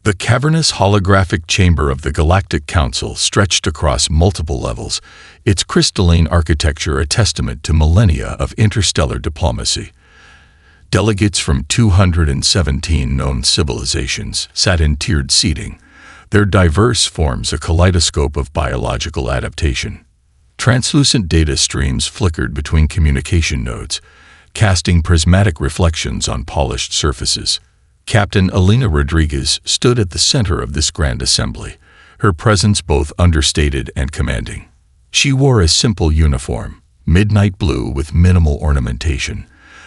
The cavernous holographic chamber of the Galactic Council stretched across multiple levels, its crystalline architecture a testament to millennia of interstellar diplomacy. Delegates from 217 known civilizations sat in tiered seating, their diverse forms a kaleidoscope of biological adaptation. Translucent data streams flickered between communication nodes, casting prismatic reflections on polished surfaces. Captain Elena Rodriguez stood at the center of this grand assembly, her presence both understated and commanding. She wore a simple uniform, midnight blue with minimal ornamentation,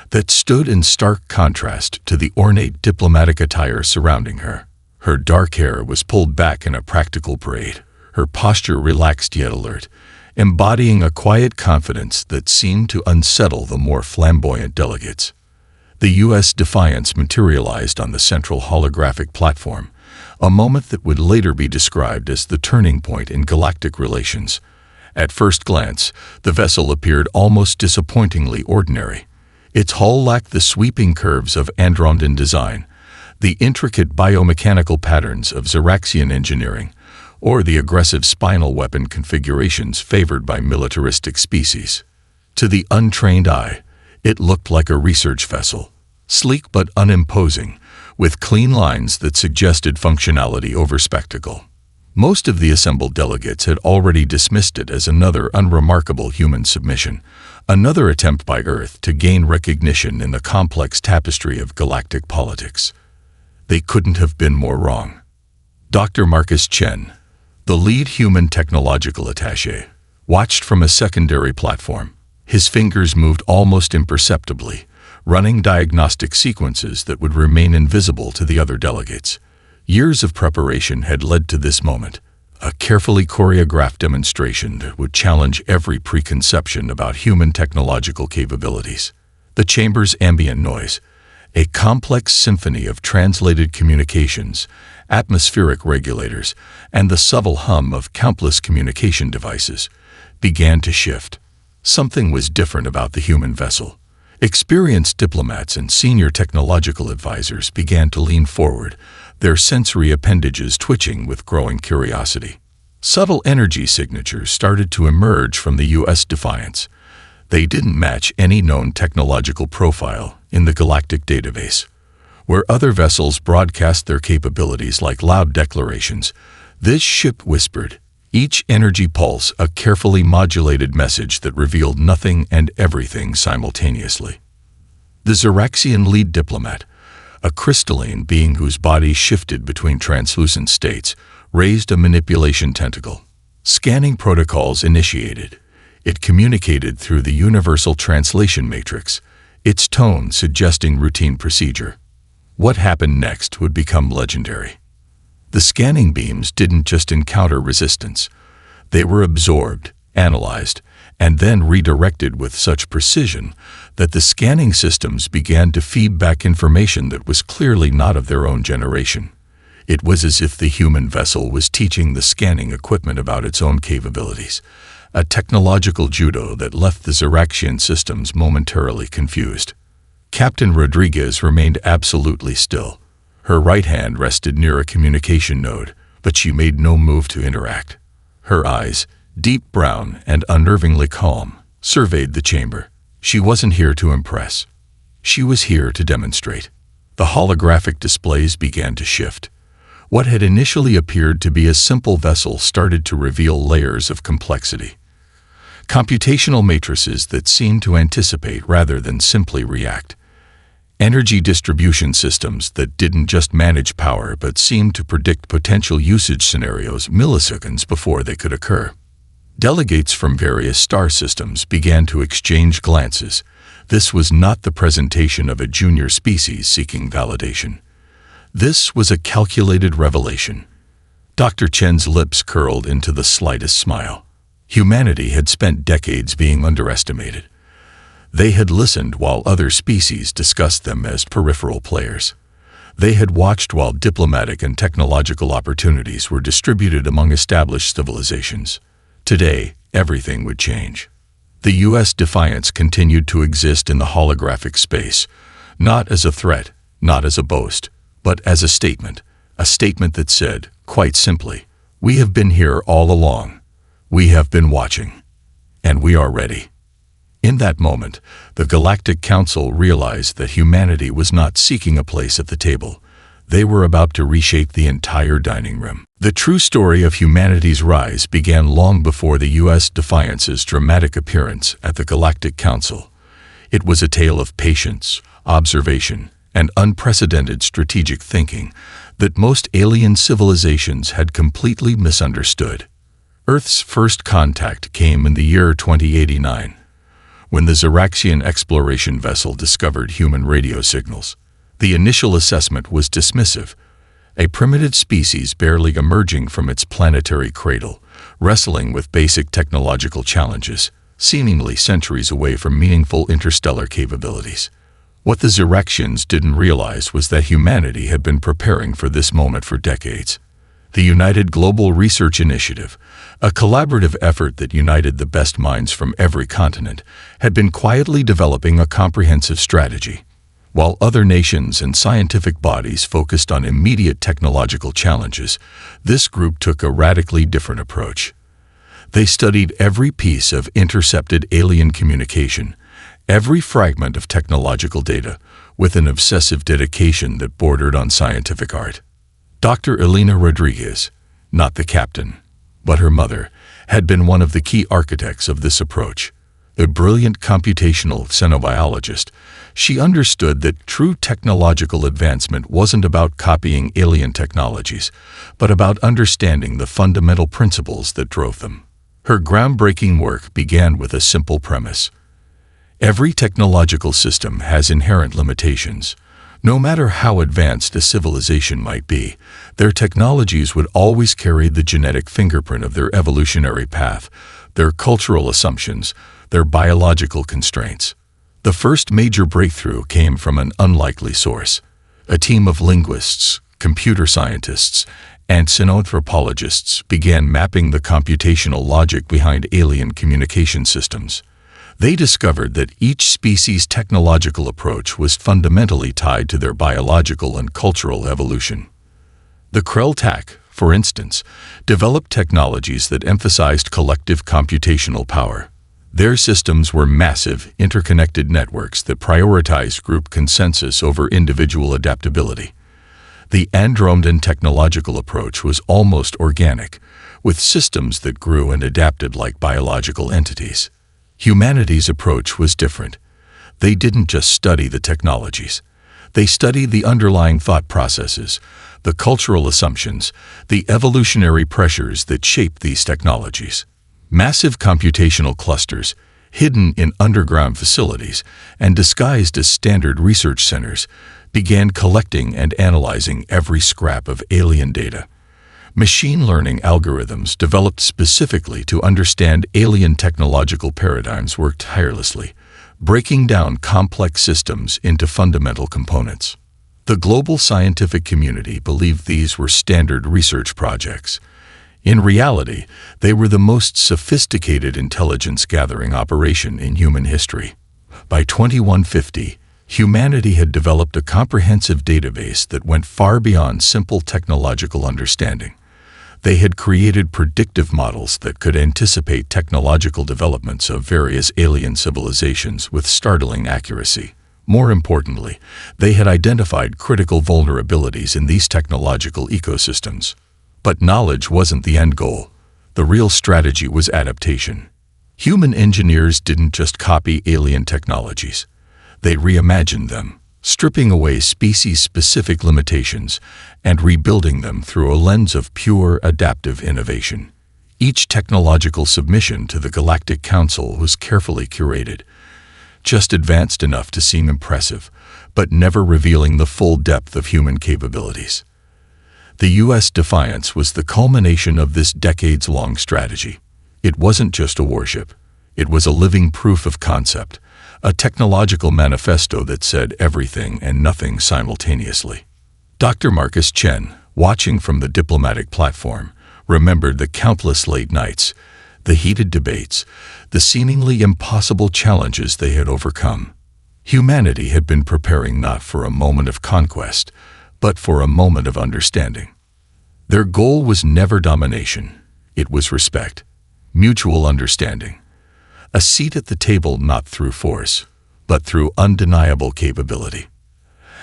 that stood in stark contrast to the ornate diplomatic attire surrounding her. Her dark hair was pulled back in a practical braid, her posture relaxed yet alert, embodying a quiet confidence that seemed to unsettle the more flamboyant delegates. The U.S. defiance materialized on the central holographic platform, a moment that would later be described as the turning point in galactic relations. At first glance, the vessel appeared almost disappointingly ordinary. Its hull lacked the sweeping curves of Androndan design, the intricate biomechanical patterns of Xeraxian engineering, or the aggressive spinal weapon configurations favored by militaristic species. To the untrained eye, it looked like a research vessel, sleek but unimposing, with clean lines that suggested functionality over spectacle. Most of the assembled delegates had already dismissed it as another unremarkable human submission, another attempt by Earth to gain recognition in the complex tapestry of galactic politics. They couldn't have been more wrong. Dr. Marcus Chen, the lead human technological attaché, watched from a secondary platform. His fingers moved almost imperceptibly, running diagnostic sequences that would remain invisible to the other delegates. Years of preparation had led to this moment, a carefully choreographed demonstration that would challenge every preconception about human technological capabilities. The chamber's ambient noise, a complex symphony of translated communications, atmospheric regulators, and the subtle hum of countless communication devices, began to shift. Something was different about the human vessel. Experienced diplomats and senior technological advisors began to lean forward, their sensory appendages twitching with growing curiosity. Subtle energy signatures started to emerge from the U.S. defiance. They didn't match any known technological profile in the galactic database. Where other vessels broadcast their capabilities like loud declarations, this ship whispered, each energy pulse a carefully modulated message that revealed nothing and everything simultaneously. The Xeraxian lead diplomat, a crystalline being whose body shifted between translucent states, raised a manipulation tentacle. Scanning protocols initiated. It communicated through the universal translation matrix, its tone suggesting routine procedure. What happened next would become legendary. The scanning beams didn't just encounter resistance. They were absorbed, analyzed, and then redirected with such precision that the scanning systems began to feed back information that was clearly not of their own generation. It was as if the human vessel was teaching the scanning equipment about its own capabilities, a technological judo that left the Xeraxian systems momentarily confused. Captain Rodriguez remained absolutely still. Her right hand rested near a communication node, but she made no move to interact. Her eyes, deep brown and unnervingly calm, surveyed the chamber. She wasn't here to impress. She was here to demonstrate. The holographic displays began to shift. What had initially appeared to be a simple vessel started to reveal layers of complexity. Computational matrices that seemed to anticipate rather than simply react. Energy distribution systems that didn't just manage power but seemed to predict potential usage scenarios milliseconds before they could occur. Delegates from various star systems began to exchange glances. This was not the presentation of a junior species seeking validation. This was a calculated revelation. Dr. Chen's lips curled into the slightest smile. Humanity had spent decades being underestimated. They had listened while other species discussed them as peripheral players. They had watched while diplomatic and technological opportunities were distributed among established civilizations. Today, everything would change. The U.S. defiance continued to exist in the holographic space, not as a threat, not as a boast, but as a statement. a statement that said, quite simply, "We have been here all along. We have been watching. And we are ready." In that moment, the Galactic Council realized that humanity was not seeking a place at the table. They were about to reshape the entire dining room. The true story of humanity's rise began long before the U.S. Defiance's dramatic appearance at the Galactic Council. It was a tale of patience, observation, and unprecedented strategic thinking that most alien civilizations had completely misunderstood. Earth's first contact came in the year 2089, when the Xeraxian exploration vessel discovered human radio signals. The initial assessment was dismissive, a primitive species barely emerging from its planetary cradle, wrestling with basic technological challenges, seemingly centuries away from meaningful interstellar capabilities. What the Xeraxians didn't realize was that humanity had been preparing for this moment for decades. The United Global Research Initiative, a collaborative effort that united the best minds from every continent, had been quietly developing a comprehensive strategy. While other nations and scientific bodies focused on immediate technological challenges, this group took a radically different approach. They studied every piece of intercepted alien communication, every fragment of technological data, with an obsessive dedication that bordered on scientific art. Dr. Elena Rodriguez, not the captain, but her mother, had been one of the key architects of this approach. A brilliant computational xenobiologist, she understood that true technological advancement wasn't about copying alien technologies, but about understanding the fundamental principles that drove them. Her groundbreaking work began with a simple premise. Every technological system has inherent limitations. No matter how advanced a civilization might be, their technologies would always carry the genetic fingerprint of their evolutionary path, their cultural assumptions, their biological constraints. The first major breakthrough came from an unlikely source. A team of linguists, computer scientists, and xenanthropologists began mapping the computational logic behind alien communication systems. They discovered that each species' technological approach was fundamentally tied to their biological and cultural evolution. The Krell-Tak, for instance, developed technologies that emphasized collective computational power. Their systems were massive, interconnected networks that prioritized group consensus over individual adaptability. The Andromedan technological approach was almost organic, with systems that grew and adapted like biological entities. Humanity's approach was different. They didn't just study the technologies. They studied the underlying thought processes, the cultural assumptions, the evolutionary pressures that shaped these technologies. Massive computational clusters, hidden in underground facilities and disguised as standard research centers, began collecting and analyzing every scrap of alien data. Machine learning algorithms developed specifically to understand alien technological paradigms worked tirelessly, breaking down complex systems into fundamental components. The global scientific community believed these were standard research projects. In reality, they were the most sophisticated intelligence-gathering operation in human history. By 2150, humanity had developed a comprehensive database that went far beyond simple technological understanding. They had created predictive models that could anticipate technological developments of various alien civilizations with startling accuracy. More importantly, they had identified critical vulnerabilities in these technological ecosystems. But knowledge wasn't the end goal. The real strategy was adaptation. Human engineers didn't just copy alien technologies. They reimagined them, stripping away species-specific limitations and rebuilding them through a lens of pure adaptive innovation. Each technological submission to the Galactic Council was carefully curated, just advanced enough to seem impressive, but never revealing the full depth of human capabilities. The U.S. Defiance was the culmination of this decades-long strategy. It wasn't just a warship. It was a living proof of concept, a technological manifesto that said everything and nothing simultaneously. Dr. Marcus Chen, watching from the diplomatic platform, remembered the countless late nights, the heated debates, the seemingly impossible challenges they had overcome. Humanity had been preparing not for a moment of conquest, but for a moment of understanding. Their goal was never domination. It was respect, mutual understanding. A seat at the table not through force, but through undeniable capability.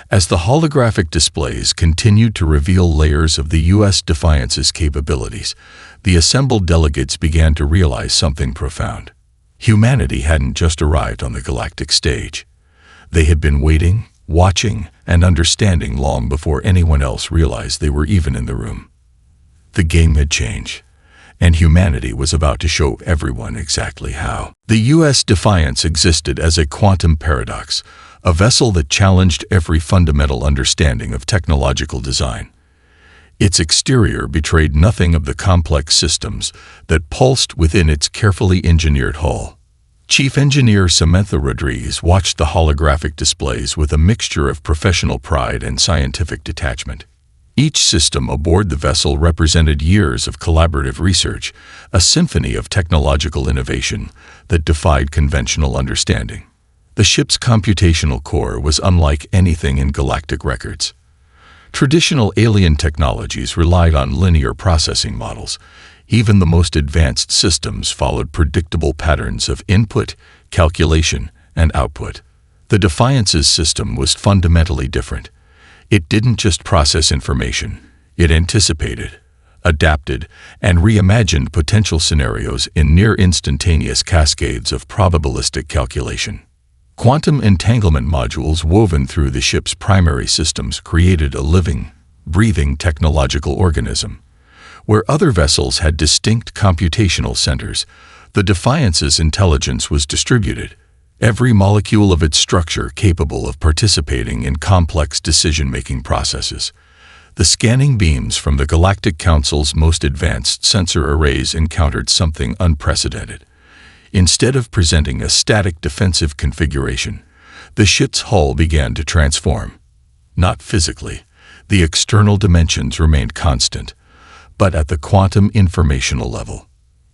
As the holographic displays continued to reveal layers of the U.S. Defiance's capabilities, the assembled delegates began to realize something profound. Humanity hadn't just arrived on the galactic stage. They had been waiting, watching, and understanding long before anyone else realized they were even in the room. The game had changed, and humanity was about to show everyone exactly how. The U.S. Defiance existed as a quantum paradox, a vessel that challenged every fundamental understanding of technological design. Its exterior betrayed nothing of the complex systems that pulsed within its carefully engineered hull. Chief Engineer Samantha Rodriguez watched the holographic displays with a mixture of professional pride and scientific detachment. Each system aboard the vessel represented years of collaborative research, a symphony of technological innovation that defied conventional understanding. The ship's computational core was unlike anything in galactic records. Traditional alien technologies relied on linear processing models. Even the most advanced systems followed predictable patterns of input, calculation, and output. The Defiance's system was fundamentally different. It didn't just process information. It anticipated, adapted, and reimagined potential scenarios in near-instantaneous cascades of probabilistic calculation. Quantum entanglement modules woven through the ship's primary systems created a living, breathing technological organism. Where other vessels had distinct computational centers, the Defiance's intelligence was distributed, every molecule of its structure capable of participating in complex decision-making processes. The scanning beams from the Galactic Council's most advanced sensor arrays encountered something unprecedented. Instead of presenting a static defensive configuration, the ship's hull began to transform. Not physically, the external dimensions remained constant, but at the quantum informational level.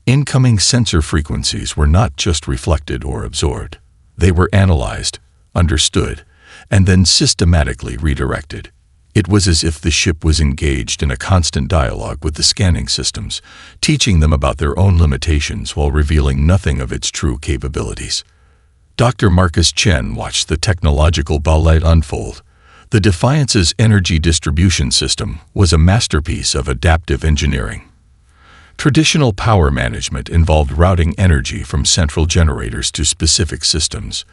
Incoming sensor frequencies were not just reflected or absorbed. They were analyzed, understood, and then systematically redirected. It was as if the ship was engaged in a constant dialogue with the scanning systems, teaching them about their own limitations while revealing nothing of its true capabilities. Dr. Marcus Chen watched the technological ballet unfold. The Defiance's energy distribution system was a masterpiece of adaptive engineering. Traditional power management involved routing energy from central generators to specific systems.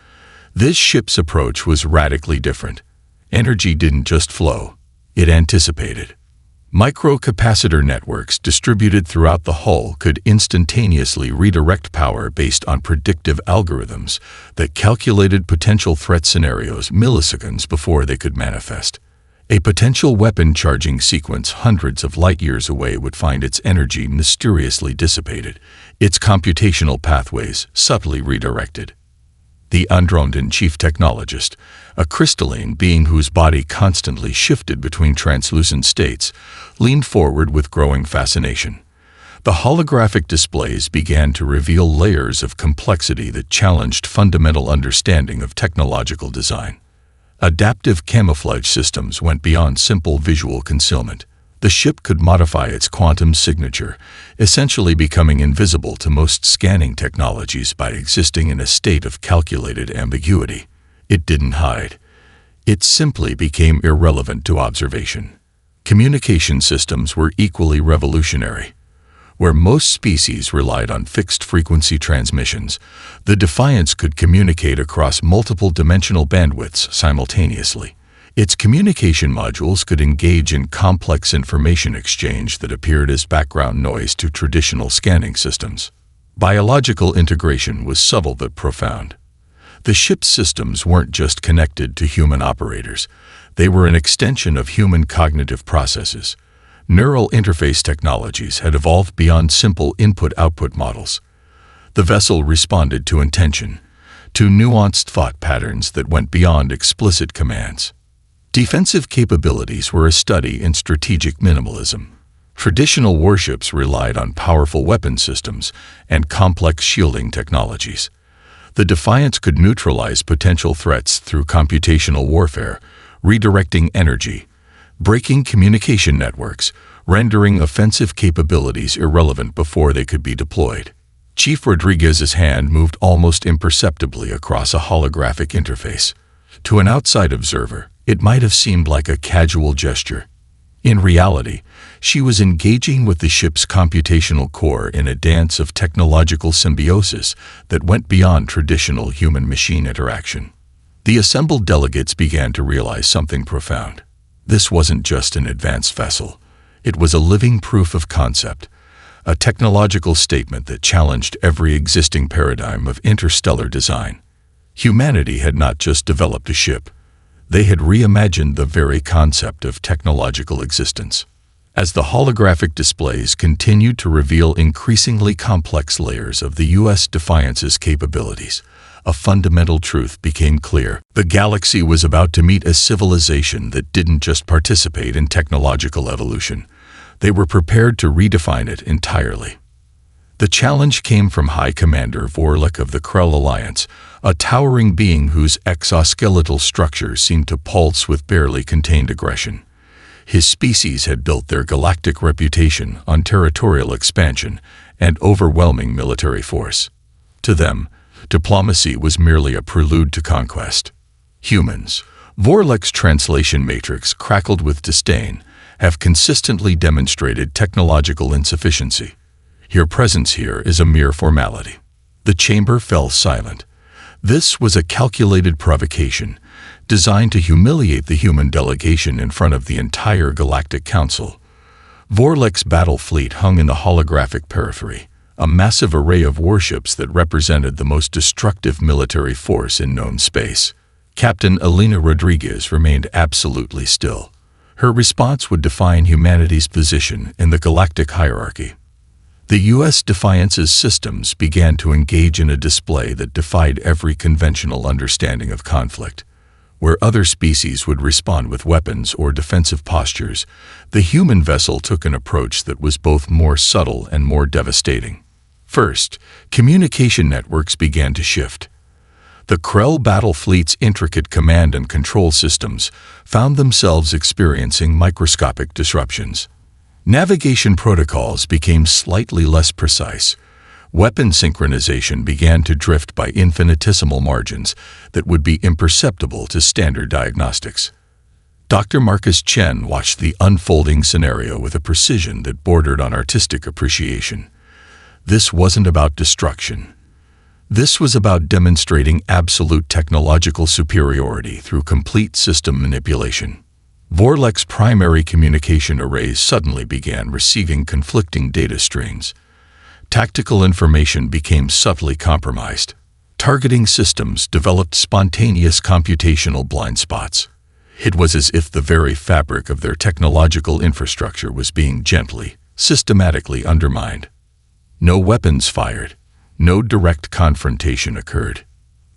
This ship's approach was radically different. Energy didn't just flow, it anticipated. Microcapacitor networks distributed throughout the hull could instantaneously redirect power based on predictive algorithms that calculated potential threat scenarios milliseconds before they could manifest. A potential weapon charging sequence hundreds of light-years away would find its energy mysteriously dissipated, its computational pathways subtly redirected. The Andromedan chief technologist, a crystalline being whose body constantly shifted between translucent states, leaned forward with growing fascination. The holographic displays began to reveal layers of complexity that challenged fundamental understanding of technological design. Adaptive camouflage systems went beyond simple visual concealment. The ship could modify its quantum signature, essentially becoming invisible to most scanning technologies by existing in a state of calculated ambiguity. It didn't hide. It simply became irrelevant to observation. Communication systems were equally revolutionary. Where most species relied on fixed-frequency transmissions, the Defiance could communicate across multiple dimensional bandwidths simultaneously. Its communication modules could engage in complex information exchange that appeared as background noise to traditional scanning systems. Biological integration was subtle but profound. The ship's systems weren't just connected to human operators. They were an extension of human cognitive processes. Neural interface technologies had evolved beyond simple input-output models. The vessel responded to intention, to nuanced thought patterns that went beyond explicit commands. Defensive capabilities were a study in strategic minimalism. Traditional warships relied on powerful weapon systems and complex shielding technologies. The Defiance could neutralize potential threats through computational warfare, redirecting energy, breaking communication networks, rendering offensive capabilities irrelevant before they could be deployed. Chief Rodriguez's hand moved almost imperceptibly across a holographic interface. To an outside observer, it might have seemed like a casual gesture. In reality, she was engaging with the ship's computational core in a dance of technological symbiosis that went beyond traditional human-machine interaction. The assembled delegates began to realize something profound. This wasn't just an advanced vessel. It was a living proof of concept, a technological statement that challenged every existing paradigm of interstellar design. Humanity had not just developed a ship. They had reimagined the very concept of technological existence. As the holographic displays continued to reveal increasingly complex layers of the U.S. Defiance's capabilities, a fundamental truth became clear. The galaxy was about to meet a civilization that didn't just participate in technological evolution. They were prepared to redefine it entirely. The challenge came from High Commander Vorlik of the Krell Alliance, a towering being whose exoskeletal structure seemed to pulse with barely contained aggression. His species had built their galactic reputation on territorial expansion and overwhelming military force. To them, diplomacy was merely a prelude to conquest. Humans, Vorlik's translation matrix crackled with disdain, have consistently demonstrated technological insufficiency. Your presence here is a mere formality. The chamber fell silent. This was a calculated provocation, designed to humiliate the human delegation in front of the entire Galactic Council. Vorlik's battle fleet hung in the holographic periphery, a massive array of warships that represented the most destructive military force in known space. Captain Elena Rodriguez remained absolutely still. Her response would define humanity's position in the galactic hierarchy. The U.S. Defiance's systems began to engage in a display that defied every conventional understanding of conflict. Where other species would respond with weapons or defensive postures, the human vessel took an approach that was both more subtle and more devastating. First, communication networks began to shift. The Krell battle fleet's intricate command and control systems found themselves experiencing microscopic disruptions. Navigation protocols became slightly less precise. Weapon synchronization began to drift by infinitesimal margins that would be imperceptible to standard diagnostics. Dr. Marcus Chen watched the unfolding scenario with a precision that bordered on artistic appreciation. This wasn't about destruction. This was about demonstrating absolute technological superiority through complete system manipulation. Vorlik's primary communication arrays suddenly began receiving conflicting data streams. Tactical information became subtly compromised. Targeting systems developed spontaneous computational blind spots. It was as if the very fabric of their technological infrastructure was being gently, systematically undermined. No weapons fired. No direct confrontation occurred.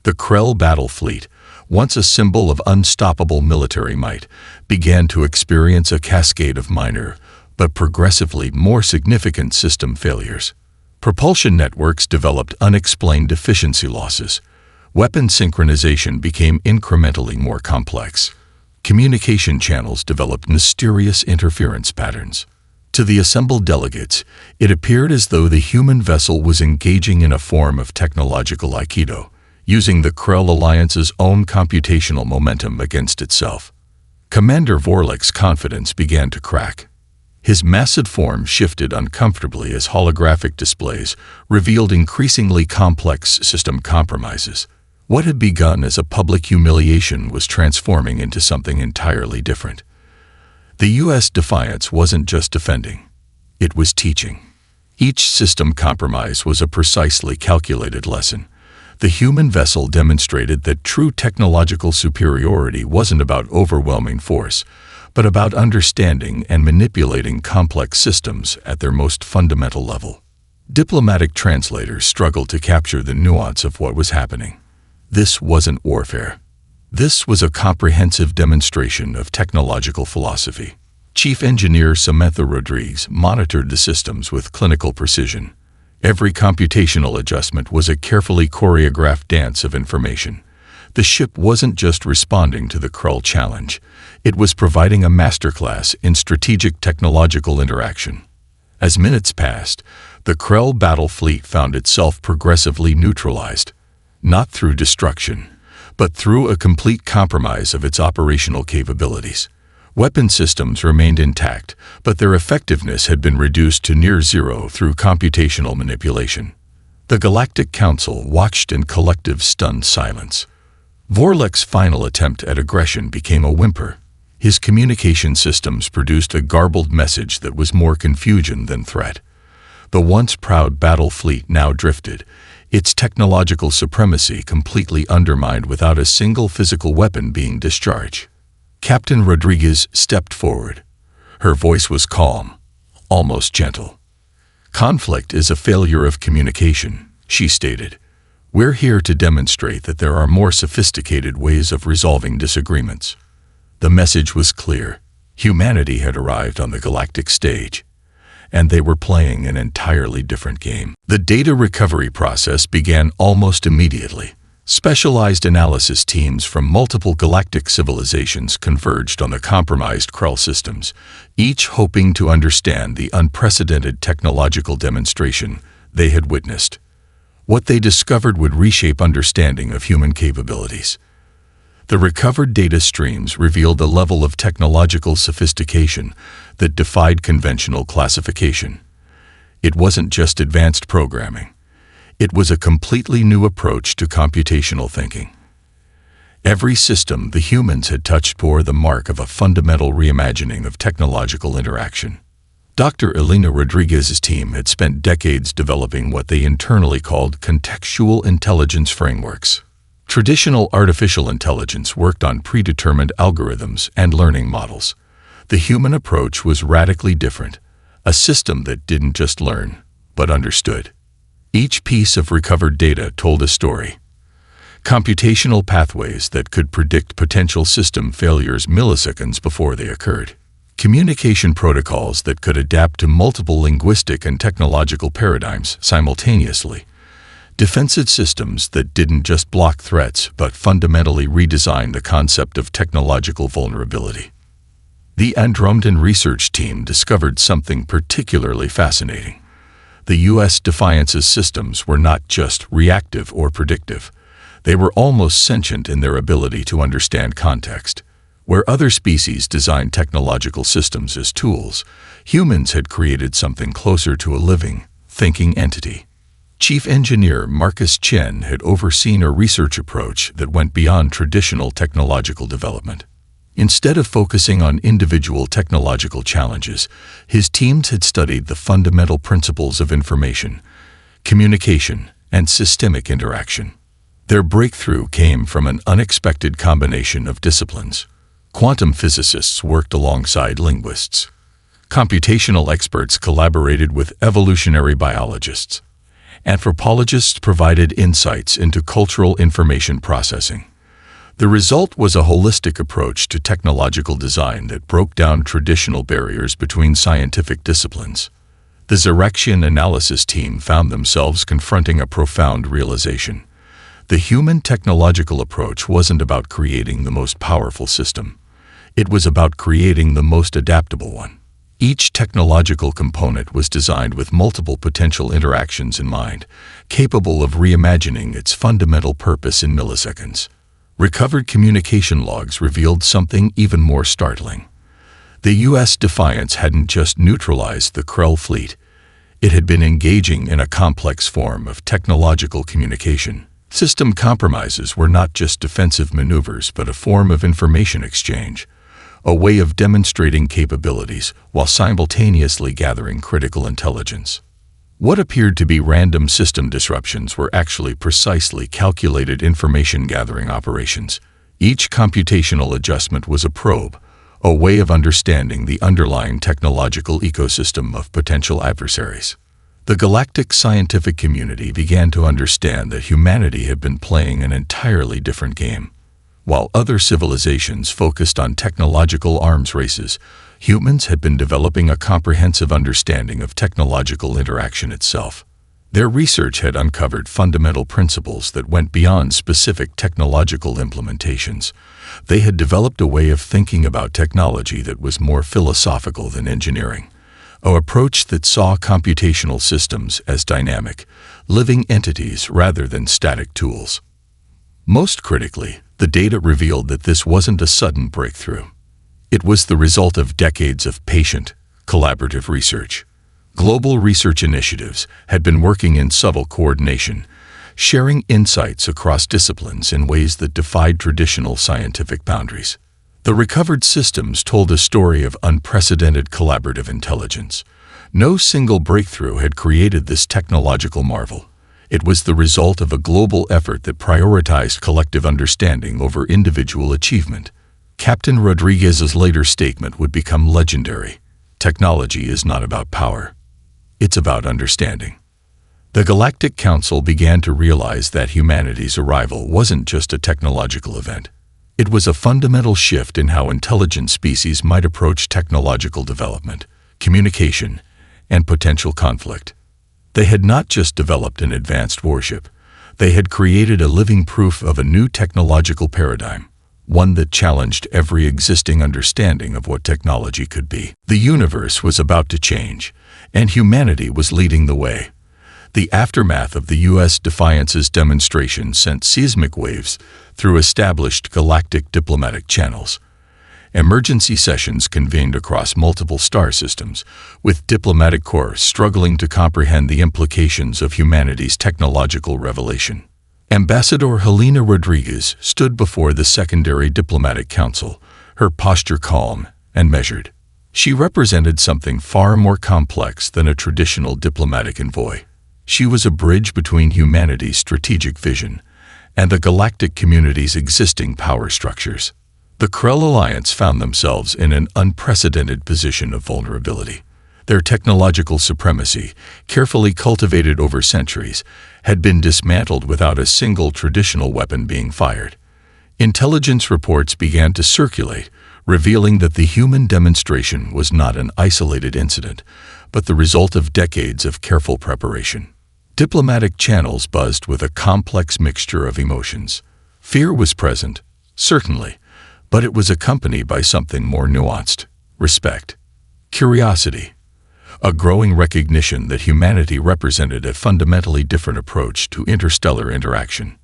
The Krell battle fleet, once a symbol of unstoppable military might, began to experience a cascade of minor, but progressively more significant system failures. Propulsion networks developed unexplained efficiency losses. Weapon synchronization became incrementally more complex. Communication channels developed mysterious interference patterns. To the assembled delegates, it appeared as though the human vessel was engaging in a form of technological aikido, using the Krell Alliance's own computational momentum against itself. Commander Vorlik's confidence began to crack. His massive form shifted uncomfortably as holographic displays revealed increasingly complex system compromises. What had begun as a public humiliation was transforming into something entirely different. The U.S. Defiance wasn't just defending. It was teaching. Each system compromise was a precisely calculated lesson. The human vessel demonstrated that true technological superiority wasn't about overwhelming force, but about understanding and manipulating complex systems at their most fundamental level. Diplomatic translators struggled to capture the nuance of what was happening. This wasn't warfare. This was a comprehensive demonstration of technological philosophy. Chief Engineer Samantha Rodriguez monitored the systems with clinical precision. Every computational adjustment was a carefully choreographed dance of information. The ship wasn't just responding to the Krell challenge. It was providing a masterclass in strategic technological interaction. As minutes passed, the Krell battle fleet found itself progressively neutralized, not through destruction, but through a complete compromise of its operational capabilities. Weapon systems remained intact, but their effectiveness had been reduced to near zero through computational manipulation. The Galactic Council watched in collective stunned silence. Vorlek's final attempt at aggression became a whimper. His communication systems produced a garbled message that was more confusion than threat. The once proud battle fleet now drifted, its technological supremacy completely undermined without a single physical weapon being discharged. Captain Rodriguez stepped forward. Her voice was calm, almost gentle. "Conflict is a failure of communication," she stated. "We're here to demonstrate that there are more sophisticated ways of resolving disagreements." The message was clear. Humanity had arrived on the galactic stage, and they were playing an entirely different game. The data recovery process began almost immediately. Specialized analysis teams from multiple galactic civilizations converged on the compromised Krell systems, each hoping to understand the unprecedented technological demonstration they had witnessed. What they discovered would reshape understanding of human capabilities. The recovered data streams revealed a level of technological sophistication that defied conventional classification. It wasn't just advanced programming. It was a completely new approach to computational thinking. Every system the humans had touched bore the mark of a fundamental reimagining of technological interaction. Dr. Elena Rodriguez's team had spent decades developing what they internally called contextual intelligence frameworks. Traditional artificial intelligence worked on predetermined algorithms and learning models. The human approach was radically different, a system that didn't just learn, but understood. Each piece of recovered data told a story. Computational pathways that could predict potential system failures milliseconds before they occurred. Communication protocols that could adapt to multiple linguistic and technological paradigms simultaneously. Defensive systems that didn't just block threats but fundamentally redesigned the concept of technological vulnerability. The Andromedan research team discovered something particularly fascinating. The U.S. Defiance's systems were not just reactive or predictive. They were almost sentient in their ability to understand context. Where other species designed technological systems as tools, humans had created something closer to a living, thinking entity. Chief Engineer Marcus Chen had overseen a research approach that went beyond traditional technological development. Instead of focusing on individual technological challenges, his teams had studied the fundamental principles of information, communication, and systemic interaction. Their breakthrough came from an unexpected combination of disciplines. Quantum physicists worked alongside linguists. Computational experts collaborated with evolutionary biologists. Anthropologists provided insights into cultural information processing. The result was a holistic approach to technological design that broke down traditional barriers between scientific disciplines. The Xerexian analysis team found themselves confronting a profound realization. The human technological approach wasn't about creating the most powerful system. It was about creating the most adaptable one. Each technological component was designed with multiple potential interactions in mind, capable of reimagining its fundamental purpose in milliseconds. Recovered communication logs revealed something even more startling. The U.S. Defiance hadn't just neutralized the Krell fleet. It had been engaging in a complex form of technological communication. System compromises were not just defensive maneuvers but a form of information exchange, a way of demonstrating capabilities while simultaneously gathering critical intelligence. What appeared to be random system disruptions were actually precisely calculated information-gathering operations. Each computational adjustment was a probe, a way of understanding the underlying technological ecosystem of potential adversaries. The galactic scientific community began to understand that humanity had been playing an entirely different game. While other civilizations focused on technological arms races, humans had been developing a comprehensive understanding of technological interaction itself. Their research had uncovered fundamental principles that went beyond specific technological implementations. They had developed a way of thinking about technology that was more philosophical than engineering, an approach that saw computational systems as dynamic, living entities rather than static tools. Most critically, the data revealed that this wasn't a sudden breakthrough. It was the result of decades of patient, collaborative research. Global research initiatives had been working in subtle coordination, sharing insights across disciplines in ways that defied traditional scientific boundaries. The recovered systems told a story of unprecedented collaborative intelligence. No single breakthrough had created this technological marvel. It was the result of a global effort that prioritized collective understanding over individual achievement. Captain Rodriguez's later statement would become legendary. Technology is not about power. It's about understanding. The Galactic Council began to realize that humanity's arrival wasn't just a technological event. It was a fundamental shift in how intelligent species might approach technological development, communication, and potential conflict. They had not just developed an advanced warship. They had created a living proof of a new technological paradigm, one that challenged every existing understanding of what technology could be. The universe was about to change, and humanity was leading the way. The aftermath of the U.S. Defiance's demonstration sent seismic waves through established galactic diplomatic channels. Emergency sessions convened across multiple star systems, with diplomatic corps struggling to comprehend the implications of humanity's technological revelation. Ambassador Helena Rodriguez stood before the Secondary Diplomatic Council, her posture calm and measured. She represented something far more complex than a traditional diplomatic envoy. She was a bridge between humanity's strategic vision and the galactic community's existing power structures. The Krell Alliance found themselves in an unprecedented position of vulnerability. Their technological supremacy, carefully cultivated over centuries, had been dismantled without a single traditional weapon being fired. Intelligence reports began to circulate, revealing that the human demonstration was not an isolated incident, but the result of decades of careful preparation. Diplomatic channels buzzed with a complex mixture of emotions. Fear was present, certainly, but it was accompanied by something more nuanced: respect, curiosity, a growing recognition that humanity represented a fundamentally different approach to interstellar interaction.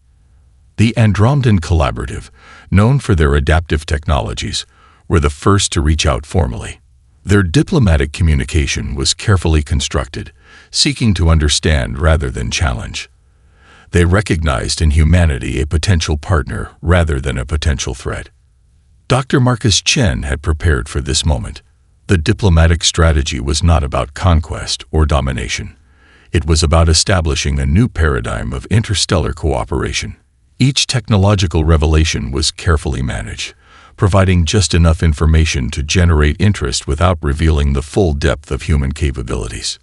The Andromedan Collaborative, known for their adaptive technologies, were the first to reach out formally. Their diplomatic communication was carefully constructed, seeking to understand rather than challenge. They recognized in humanity a potential partner rather than a potential threat. Dr. Marcus Chen had prepared for this moment. The diplomatic strategy was not about conquest or domination. It was about establishing a new paradigm of interstellar cooperation. Each technological revelation was carefully managed, providing just enough information to generate interest without revealing the full depth of human capabilities.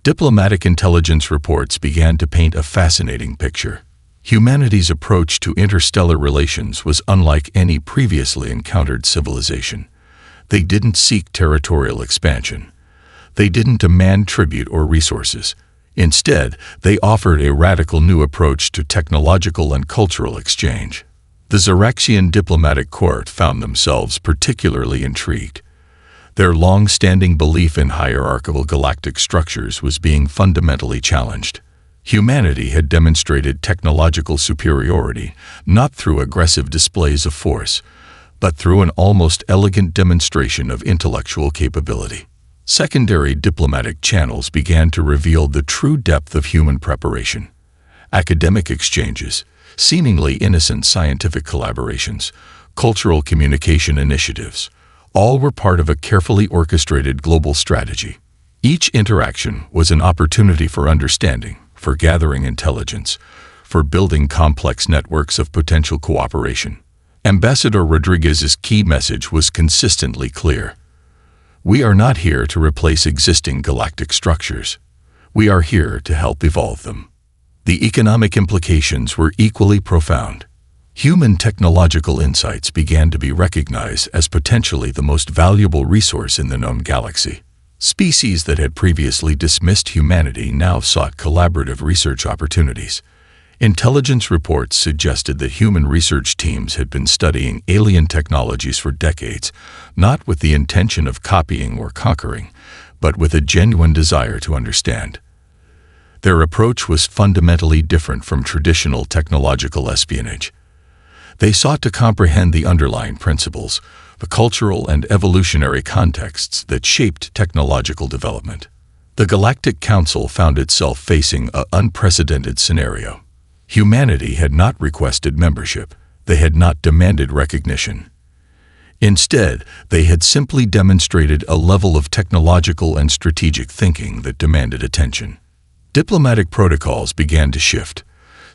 Diplomatic intelligence reports began to paint a fascinating picture. Humanity's approach to interstellar relations was unlike any previously encountered civilization. They didn't seek territorial expansion. They didn't demand tribute or resources. Instead, they offered a radical new approach to technological and cultural exchange. The Xeraxian diplomatic court found themselves particularly intrigued. Their long-standing belief in hierarchical galactic structures was being fundamentally challenged. Humanity had demonstrated technological superiority not through aggressive displays of force, but through an almost elegant demonstration of intellectual capability. Secondary diplomatic channels began to reveal the true depth of human preparation. Academic exchanges, seemingly innocent scientific collaborations, cultural communication initiatives, all were part of a carefully orchestrated global strategy. Each interaction was an opportunity for understanding, for gathering intelligence, for building complex networks of potential cooperation. Ambassador Rodriguez's key message was consistently clear. We are not here to replace existing galactic structures. We are here to help evolve them. The economic implications were equally profound. Human technological insights began to be recognized as potentially the most valuable resource in the known galaxy. Species that had previously dismissed humanity now sought collaborative research opportunities. Intelligence reports suggested that human research teams had been studying alien technologies for decades, not with the intention of copying or conquering, but with a genuine desire to understand. Their approach was fundamentally different from traditional technological espionage. They sought to comprehend the underlying principles, the cultural and evolutionary contexts that shaped technological development. The Galactic Council found itself facing an unprecedented scenario. Humanity had not requested membership. They had not demanded recognition. Instead, they had simply demonstrated a level of technological and strategic thinking that demanded attention. Diplomatic protocols began to shift.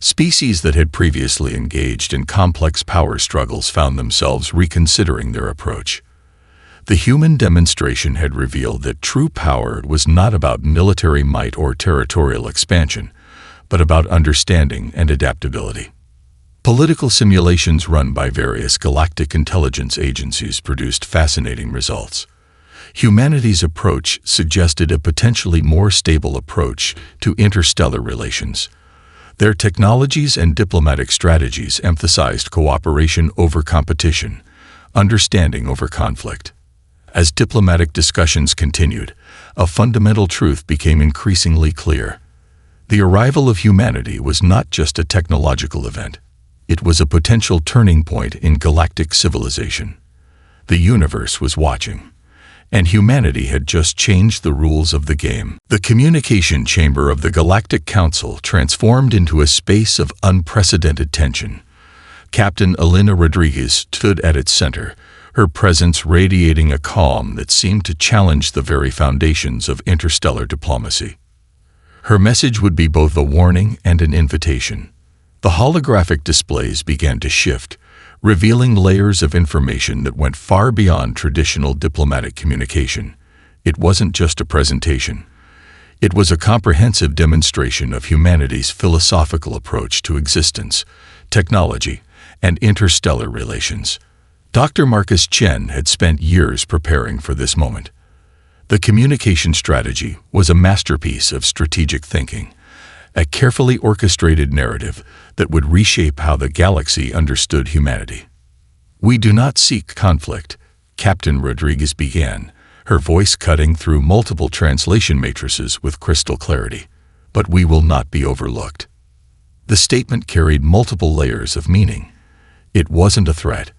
Species that had previously engaged in complex power struggles found themselves reconsidering their approach. The human demonstration had revealed that true power was not about military might or territorial expansion, but about understanding and adaptability. Political simulations run by various galactic intelligence agencies produced fascinating results. Humanity's approach suggested a potentially more stable approach to interstellar relations. Their technologies and diplomatic strategies emphasized cooperation over competition, understanding over conflict. As diplomatic discussions continued, a fundamental truth became increasingly clear. The arrival of humanity was not just a technological event. It was a potential turning point in galactic civilization. The universe was watching, and humanity had just changed the rules of the game. The communication chamber of the Galactic Council transformed into a space of unprecedented tension. Captain Elena Rodriguez stood at its center, her presence radiating a calm that seemed to challenge the very foundations of interstellar diplomacy. Her message would be both a warning and an invitation. The holographic displays began to shift, revealing layers of information that went far beyond traditional diplomatic communication. It wasn't just a presentation. It was a comprehensive demonstration of humanity's philosophical approach to existence, technology, and interstellar relations. Dr. Marcus Chen had spent years preparing for this moment. The communication strategy was a masterpiece of strategic thinking, a carefully orchestrated narrative that would reshape how the galaxy understood humanity. "We do not seek conflict," Captain Rodriguez began, her voice cutting through multiple translation matrices with crystal clarity. "But we will not be overlooked." The statement carried multiple layers of meaning. It wasn't a threat.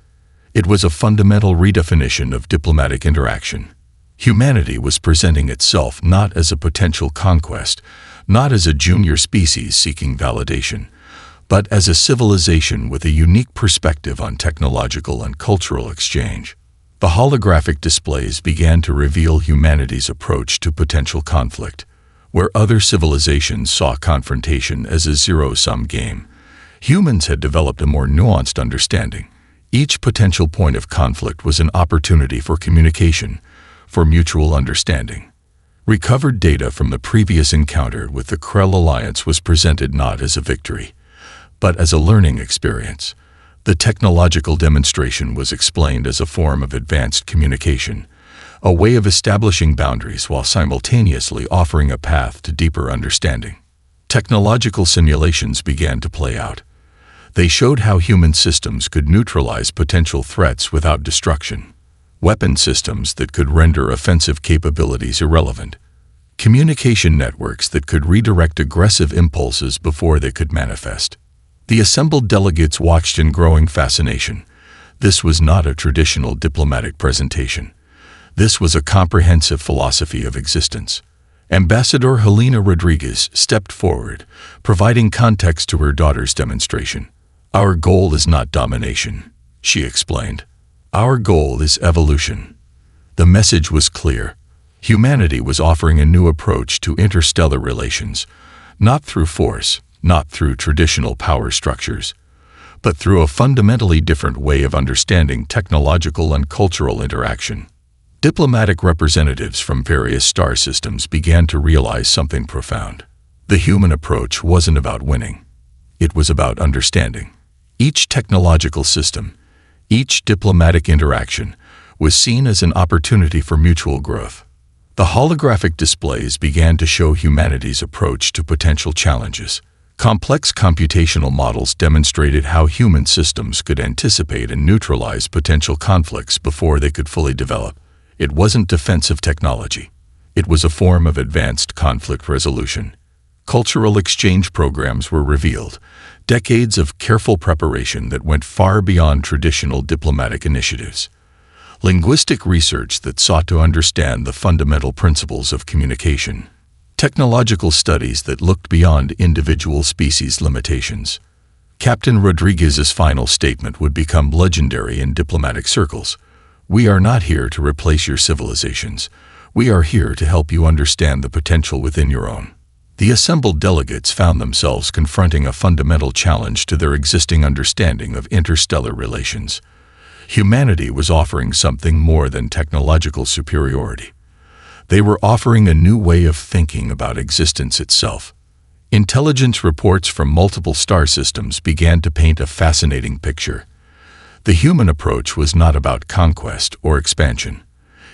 It was a fundamental redefinition of diplomatic interaction. Humanity was presenting itself not as a potential conquest, not as a junior species seeking validation, but as a civilization with a unique perspective on technological and cultural exchange. The holographic displays began to reveal humanity's approach to potential conflict. Where other civilizations saw confrontation as a zero-sum game, humans had developed a more nuanced understanding. Each potential point of conflict was an opportunity for communication, for mutual understanding. Recovered data from the previous encounter with the Krell Alliance was presented not as a victory, but as a learning experience. The technological demonstration was explained as a form of advanced communication, a way of establishing boundaries while simultaneously offering a path to deeper understanding. Technological simulations began to play out. They showed how human systems could neutralize potential threats without destruction. Weapon systems that could render offensive capabilities irrelevant. Communication networks that could redirect aggressive impulses before they could manifest. The assembled delegates watched in growing fascination. This was not a traditional diplomatic presentation. This was a comprehensive philosophy of existence. Ambassador Helena Rodriguez stepped forward, providing context to her daughter's demonstration. "Our goal is not domination," she explained. "Our goal is evolution." The message was clear. Humanity was offering a new approach to interstellar relations, not through force, not through traditional power structures, but through a fundamentally different way of understanding technological and cultural interaction. Diplomatic representatives from various star systems began to realize something profound. The human approach wasn't about winning. It was about understanding. Each technological system, each diplomatic interaction, was seen as an opportunity for mutual growth. The holographic displays began to show humanity's approach to potential challenges. Complex computational models demonstrated how human systems could anticipate and neutralize potential conflicts before they could fully develop. It wasn't defensive technology. It was a form of advanced conflict resolution. Cultural exchange programs were revealed, decades of careful preparation that went far beyond traditional diplomatic initiatives. Linguistic research that sought to understand the fundamental principles of communication. Technological studies that looked beyond individual species' limitations. Captain Rodriguez's final statement would become legendary in diplomatic circles. "We are not here to replace your civilizations. We are here to help you understand the potential within your own." The assembled delegates found themselves confronting a fundamental challenge to their existing understanding of interstellar relations. Humanity was offering something more than technological superiority. They were offering a new way of thinking about existence itself. Intelligence reports from multiple star systems began to paint a fascinating picture. The human approach was not about conquest or expansion.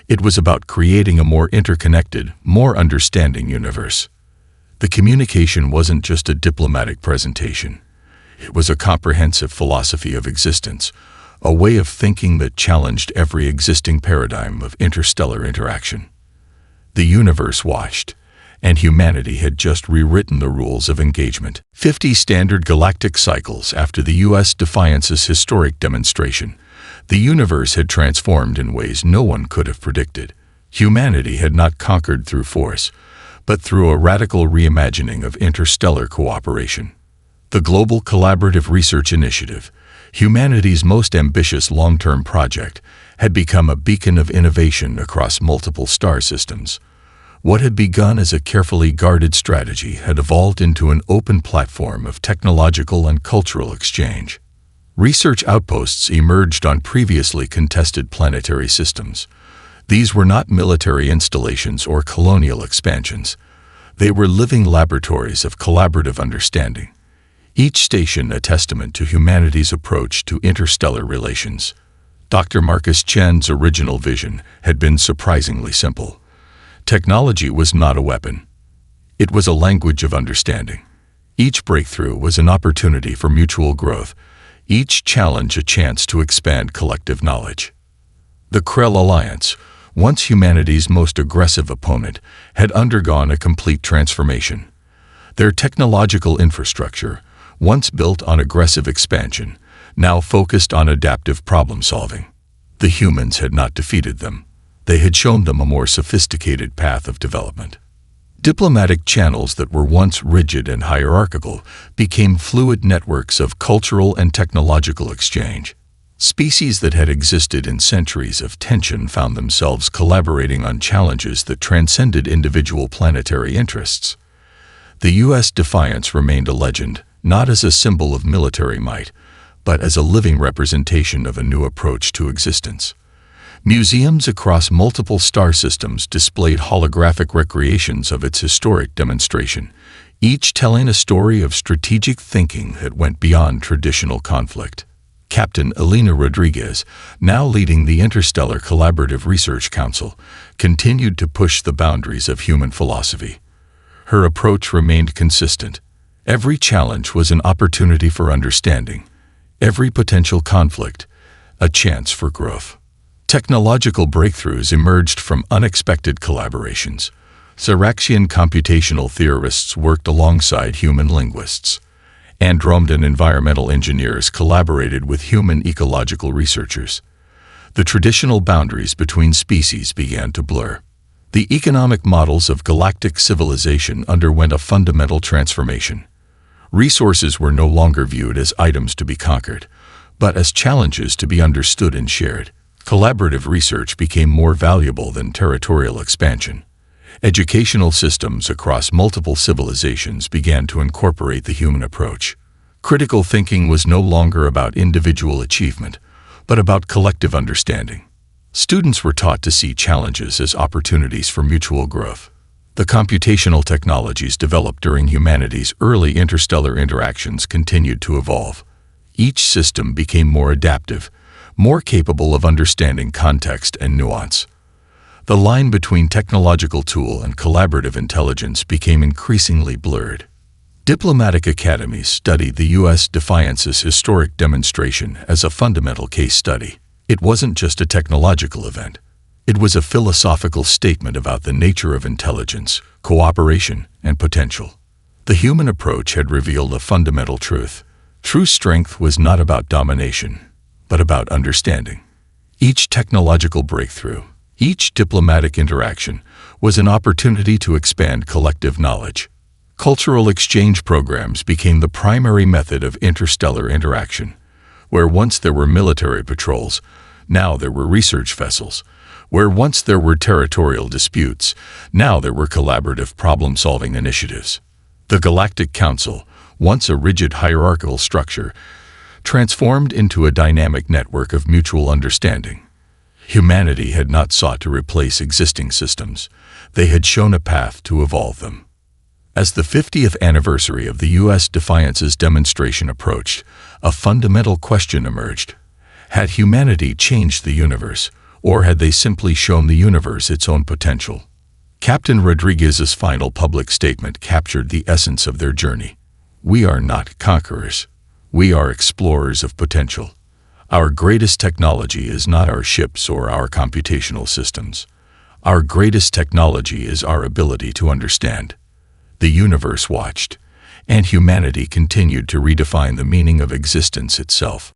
It was about creating a more interconnected, more understanding universe. The communication wasn't just a diplomatic presentation. It was a comprehensive philosophy of existence, a way of thinking that challenged every existing paradigm of interstellar interaction. The universe watched, and humanity had just rewritten the rules of engagement. 50 standard galactic cycles after the U.S. Defiance's historic demonstration, the universe had transformed in ways no one could have predicted. Humanity had not conquered through force, but through a radical reimagining of interstellar cooperation. The Global Collaborative Research Initiative, humanity's most ambitious long-term project, had become a beacon of innovation across multiple star systems. What had begun as a carefully guarded strategy had evolved into an open platform of technological and cultural exchange. Research outposts emerged on previously contested planetary systems. These were not military installations or colonial expansions. They were living laboratories of collaborative understanding, each station a testament to humanity's approach to interstellar relations. Dr. Marcus Chen's original vision had been surprisingly simple. Technology was not a weapon. It was a language of understanding. Each breakthrough was an opportunity for mutual growth, each challenge a chance to expand collective knowledge. The Krell Alliance, once humanity's most aggressive opponent, had undergone a complete transformation. Their technological infrastructure, once built on aggressive expansion, now focused on adaptive problem-solving. The humans had not defeated them. They had shown them a more sophisticated path of development. Diplomatic channels that were once rigid and hierarchical became fluid networks of cultural and technological exchange. Species that had existed in centuries of tension found themselves collaborating on challenges that transcended individual planetary interests. The U.S. Defiance remained a legend, not as a symbol of military might, but as a living representation of a new approach to existence. Museums across multiple star systems displayed holographic recreations of its historic demonstration, each telling a story of strategic thinking that went beyond traditional conflict. Captain Elena Rodriguez, now leading the Interstellar Collaborative Research Council, continued to push the boundaries of human philosophy. Her approach remained consistent. Every challenge was an opportunity for understanding. Every potential conflict, a chance for growth. Technological breakthroughs emerged from unexpected collaborations. Siraxian computational theorists worked alongside human linguists. Andromedan environmental engineers collaborated with human ecological researchers. The traditional boundaries between species began to blur. The economic models of galactic civilization underwent a fundamental transformation. Resources were no longer viewed as items to be conquered, but as challenges to be understood and shared. Collaborative research became more valuable than territorial expansion. Educational systems across multiple civilizations began to incorporate the human approach. Critical thinking was no longer about individual achievement, but about collective understanding. Students were taught to see challenges as opportunities for mutual growth. The computational technologies developed during humanity's early interstellar interactions continued to evolve. Each system became more adaptive, more capable of understanding context and nuance. The line between technological tool and collaborative intelligence became increasingly blurred. Diplomatic academies studied the U.S. Defiance's historic demonstration as a fundamental case study. It wasn't just a technological event. It was a philosophical statement about the nature of intelligence, cooperation, and potential. The human approach had revealed a fundamental truth. True strength was not about domination, but about understanding. Each technological breakthrough, each diplomatic interaction, was an opportunity to expand collective knowledge. Cultural exchange programs became the primary method of interstellar interaction. Where once there were military patrols, now there were research vessels. Where once there were territorial disputes, now there were collaborative problem-solving initiatives. The Galactic Council, once a rigid hierarchical structure, transformed into a dynamic network of mutual understanding. Humanity had not sought to replace existing systems. They had shown a path to evolve them. As the 50th anniversary of the U.S. Defiance's demonstration approached, a fundamental question emerged. Had humanity changed the universe, or had they simply shown the universe its own potential? Captain Rodriguez's final public statement captured the essence of their journey. We are not conquerors. We are explorers of potential. Our greatest technology is not our ships or our computational systems. Our greatest technology is our ability to understand. The universe watched, and humanity continued to redefine the meaning of existence itself.